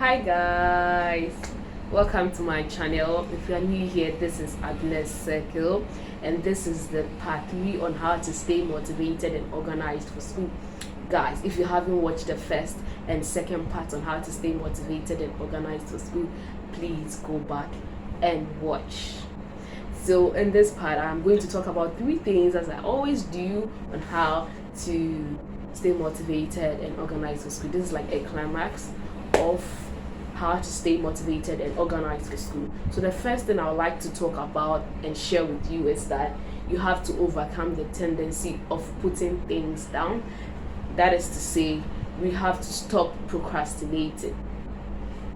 Hi guys, welcome to my channel. If you are new here, this is Abena's Circle, and this is the part 3 on how to stay motivated and organized for school. Guys, if you haven't watched the first and second part on how to stay motivated and organized for school, please go back and watch. So in this part, I'm going to talk about 3 things, as I always do, on how to stay motivated and organized for school. This is like a climax of how to stay motivated and organized for school. So the first thing I would like to talk about and share with you is that you have to overcome the tendency of putting things down. That is to say, we have to stop procrastinating.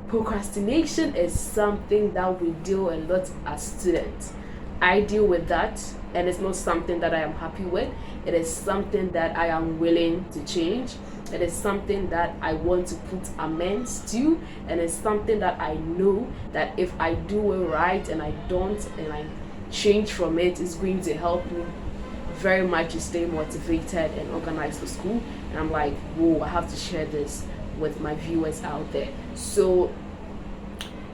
Procrastination is something that we deal a lot as students. I deal with that, and it's not something that I am happy with. It is something that I am willing to change. It is something that I want to put amends to, and it's something that I know that if I do it right and I don't and I change from it, it's going to help me very much to stay motivated and organized for school. And I'm like, whoa, I have to share this with my viewers out there. So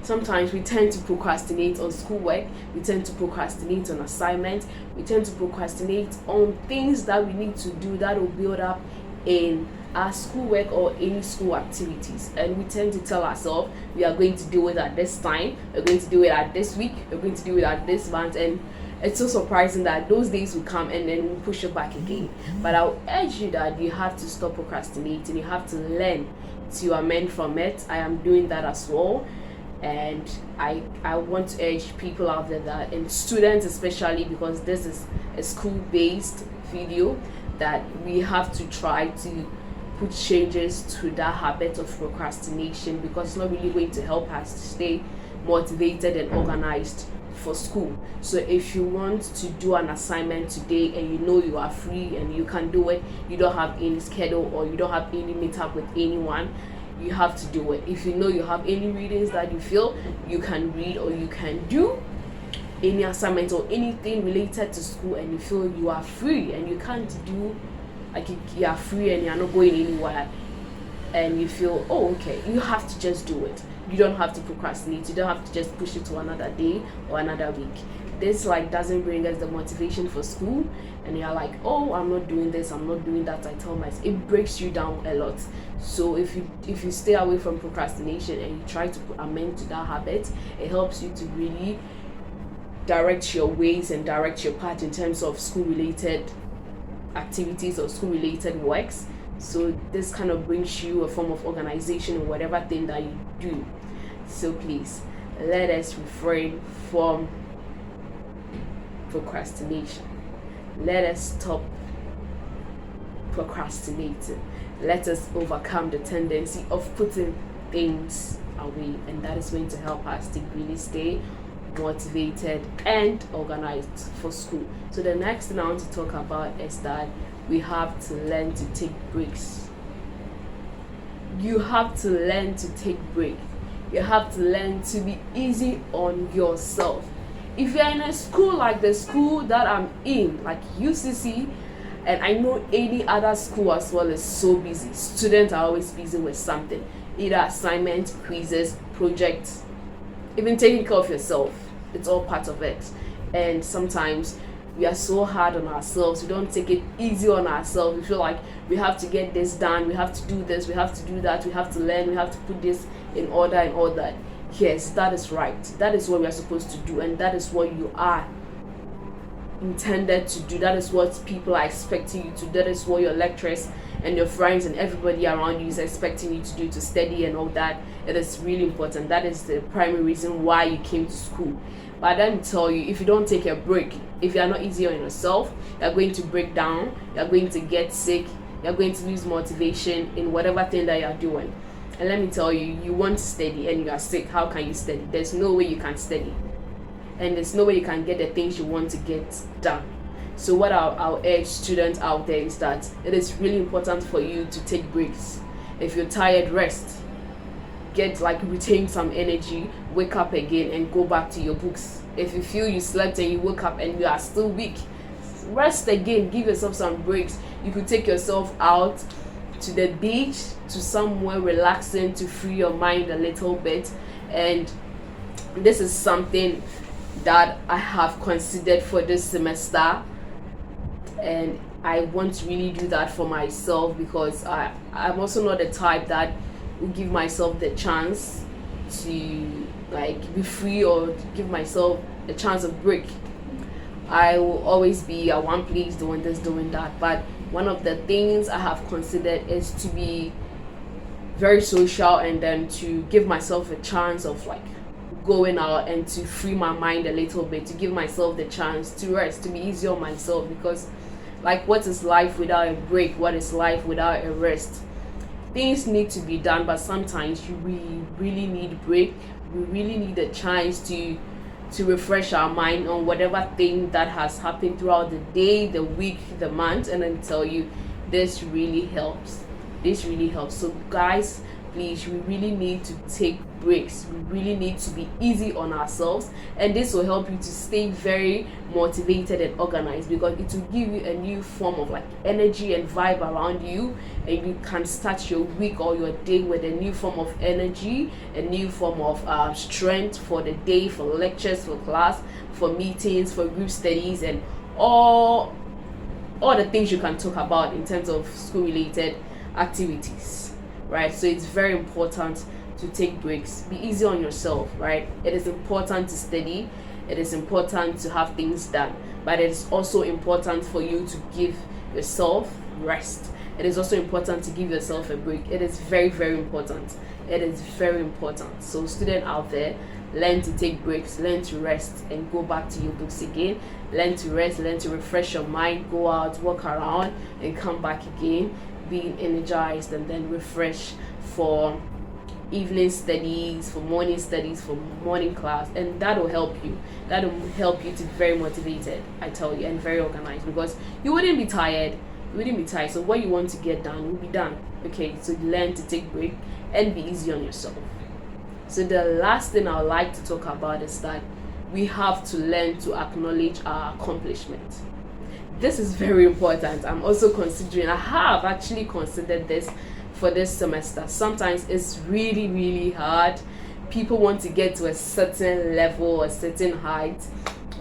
sometimes we tend to procrastinate on schoolwork, we tend to procrastinate on assignments, we tend to procrastinate on things that we need to do that will build up in our schoolwork or any school activities, and we tend to tell ourselves we are going to do it at this time, we're going to do it at this week, we're going to do it at this month, and it's so surprising that those days will come and then we'll push it back again. But I'll urge you that you have to stop procrastinating, you have to learn to amend from it. I am doing that as well, and I want to urge people out there, that, and students especially, because this is a school-based video, that we have to try to put changes to that habit of procrastination, because it's not really going to help us to stay motivated and organized for school. So if you want to do an assignment today and you know you are free and you can do it, you don't have any schedule or you don't have any meetup with anyone, you have to do it. If you know you have any readings that you feel you can read, or you can do any assignment or anything related to school, and you feel you are free and you can't do, like, you are free and you're not going anywhere, and you feel, oh okay, you have to just do it. You don't have to procrastinate, you don't have to just push it to another day or another week. This doesn't bring us the motivation for school, and you're like, oh, I'm not doing this, I'm not doing that. I tell myself, it breaks you down a lot. So if you stay away from procrastination and you try to amend to that habit, it helps you to really direct your ways and direct your path in terms of school related activities or school related works. So this kind of brings you a form of organization in whatever thing that you do. So please, let us refrain from procrastination. Let us stop procrastinating. Let us overcome the tendency of putting things away, and that is going to help us to really stay motivated and organized for school. So the next thing I want to talk about is that we have to learn to take breaks. You have to learn to take breaks. You have to learn to be easy on yourself. If you're in a school like the school that I'm in, like UCC, and I know any other school as well, is so busy. Students are always busy with something, either assignments, quizzes, projects, even taking care of yourself. It's all part of it. And sometimes we are so hard on ourselves. We don't take it easy on ourselves. We feel like we have to get this done, we have to do this, we have to do that, we have to learn, we have to put this in order and all that. Yes, that is right. That is what we are supposed to do, and that is what you are intended to do. That is what people are expecting you to do. That is what your lecturers and your friends and everybody around you is expecting you to do, to study and all that. It is really important. That is the primary reason why you came to school. But let me tell you, if you don't take a break, if you are not easy on yourself, you're going to break down, you're going to get sick, you're going to lose motivation in whatever thing that you're doing. And let me tell you, you want to study and you are sick, how can you study? There's no way you can study, and there's no way you can get the things you want to get done. So what I'll urge students out there is that it is really important for you to take breaks. If you're tired, rest. Retain some energy, wake up again and go back to your books. If you feel you slept and you woke up and you are still weak, rest again, give yourself some breaks. You could take yourself out to the beach, to somewhere relaxing to free your mind a little bit. And this is something that I have considered for this semester, and I want to really do that for myself, because I'm also not the type that will give myself the chance to like be free or give myself a chance of break. I will always be at one place doing this, doing that. But one of the things I have considered is to be very social, and then to give myself a chance of like going out and to free my mind a little bit, to give myself the chance to rest, to be easy on myself. Because like, what is life without a break? What is life without a rest? Things need to be done, but sometimes we really need break. We really need a chance to refresh our mind on whatever thing that has happened throughout the day, the week, the month. And then tell you, this really helps. This really helps. So guys, please, we really need to take breaks. We really need to be easy on ourselves, and this will help you to stay very motivated and organized, because it will give you a new form of like energy and vibe around you, and you can start your week or your day with a new form of energy, a new form of strength for the day, for lectures, for class, for meetings, for group studies, and all the things you can talk about in terms of school related activities, right? So it's very important to take breaks. Be easy on yourself, right? It is important to study, it is important to have things done, but it is also important for you to give yourself rest. It is also important to give yourself a break. It is very, very important. It is very important. So student out there, learn to take breaks, learn to rest, and go back to your books again. Learn to rest, learn to refresh your mind, go out, walk around, and come back again being energized and then refreshed for evening studies, for morning studies, for morning class. And that will help you. That will help you to be very motivated, I tell you, and very organized, because you wouldn't be tired. So what you want to get done will be done. Okay, so learn to take break and be easy on yourself. So the last thing I would like to talk about is that we have to learn to acknowledge our accomplishment. This is very important. I have actually considered this for this semester. Sometimes it's really, really hard. People want to get to a certain level, a certain height,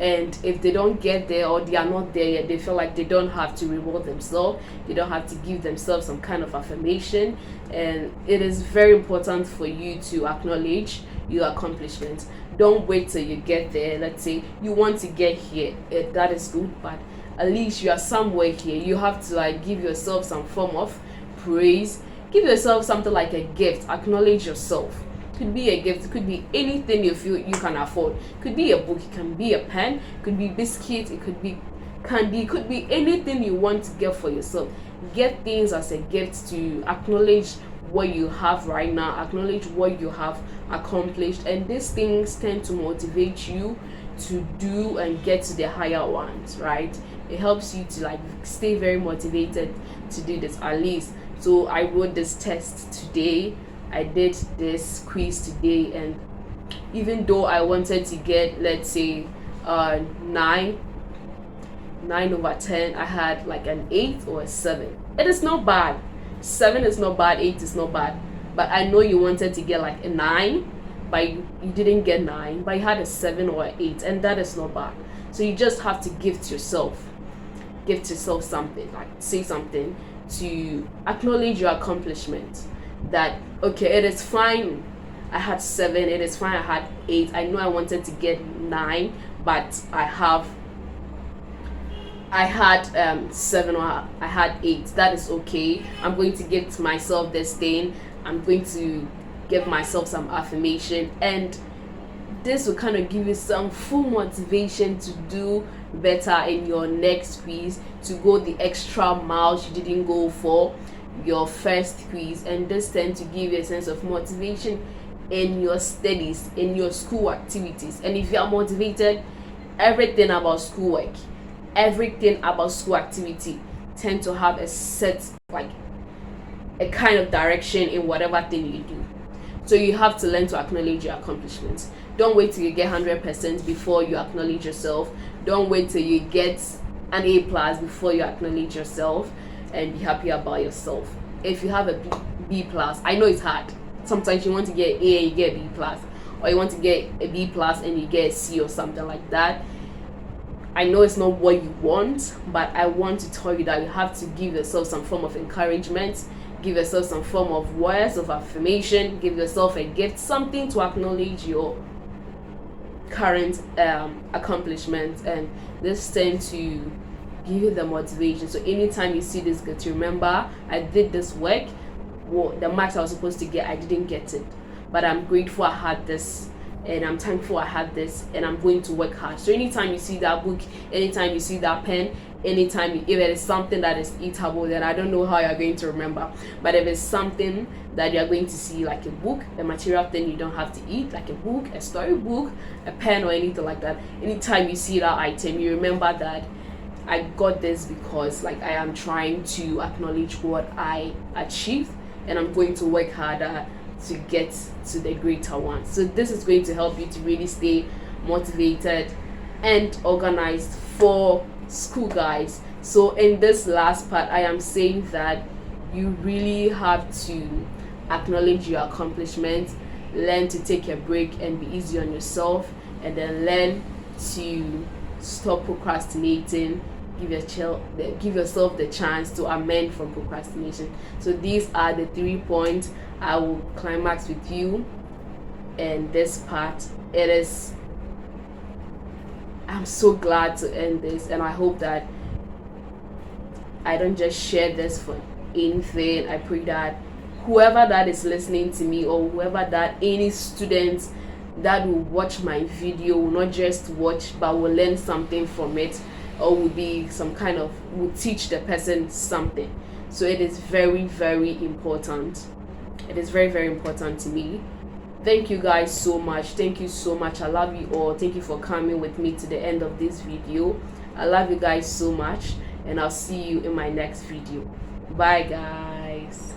and if they don't get there, or they are not there yet, they feel like they don't have to reward themselves, they don't have to give themselves some kind of affirmation. And it is very important for you to acknowledge your accomplishments. Don't wait till you get there. Let's say you want to get here, that is good, but at least you are somewhere here. You have to like give yourself some form of praise. Give yourself something like a gift. Acknowledge yourself. Could be a gift, it could be anything you feel you can afford. Could be a book, it can be a pen, could be biscuit, it could be candy, it could be anything you want to get for yourself. Get things as a gift to acknowledge what you have right now, acknowledge what you have accomplished, and these things tend to motivate you to do and get to the higher ones, right? It helps you to like stay very motivated to do this, at least. So I wrote this test today, I did this quiz today, and even though I wanted to get, let's say 9 over 10, I had like an 8 or a 7. It is not bad. 7 is not bad, 8 is not bad, but I know you wanted to get like a 9, but you didn't get 9, but you had a 7 or an 8, and that is not bad. So you just have to gift yourself something, like say something to acknowledge your accomplishment. That okay, it is fine I had 7, it is fine I had 8, I know I wanted to get 9, but I had 7 or I had 8. That is okay. I'm going to give myself this thing. I'm going to give myself some affirmation, and this will kind of give you some full motivation to do better in your next quiz, to go the extra miles you didn't go for your first quiz. And this tends to give you a sense of motivation in your studies, in your school activities. And if you are motivated, everything about schoolwork, everything about school activity tend to have a set, like a kind of direction in whatever thing you do. So you have to learn to acknowledge your accomplishments. Don't wait till you get 100% before you acknowledge yourself. Don't wait till you get an A+ before you acknowledge yourself, and be happy about yourself. if you have a B plus, I know it's hard. Sometimes you want to get A and you get B plus, or you want to get a B plus and you get a C or something like that. I know it's not what you want, but I want to tell you that you have to give yourself some form of encouragement, give yourself some form of words of affirmation, give yourself a gift, something to acknowledge your current accomplishments, and this tend to give you the motivation. So anytime you see this, get to remember, I did this work. Well, the marks I was supposed to get, I didn't get it, but I'm grateful I had this, and I'm thankful I had this, and I'm going to work hard. So anytime you see that book, anytime you see that pen, anytime if it is something that is eatable, then I don't know how you're going to remember. But if it's something that you're going to see, like a book, a material thing you don't have to eat, like a book, a storybook, a pen, or anything like that, anytime you see that item, you remember that I got this because like I am trying to acknowledge what I achieved, and I'm going to work harder to get to the greater one. So this is going to help you to really stay motivated and organized for school, guys. So in this last part, I am saying that you really have to acknowledge your accomplishments, learn to take a break and be easy on yourself, and then learn to stop procrastinating. Give yourself the chance to amend from procrastination. So these are the 3 points I will climax with you in this part. I'm so glad to end this, and I hope that I don't just share this for anything. I pray that whoever that is listening to me, or whoever that any students that will watch my video will not just watch but will learn something from it, or will be will teach the person something. So it is very, very important. It is very, very important to me. Thank you guys so much. Thank you so much. I love you all. Thank you for coming with me to the end of this video. I love you guys so much, and I'll see you in my next video. Bye guys.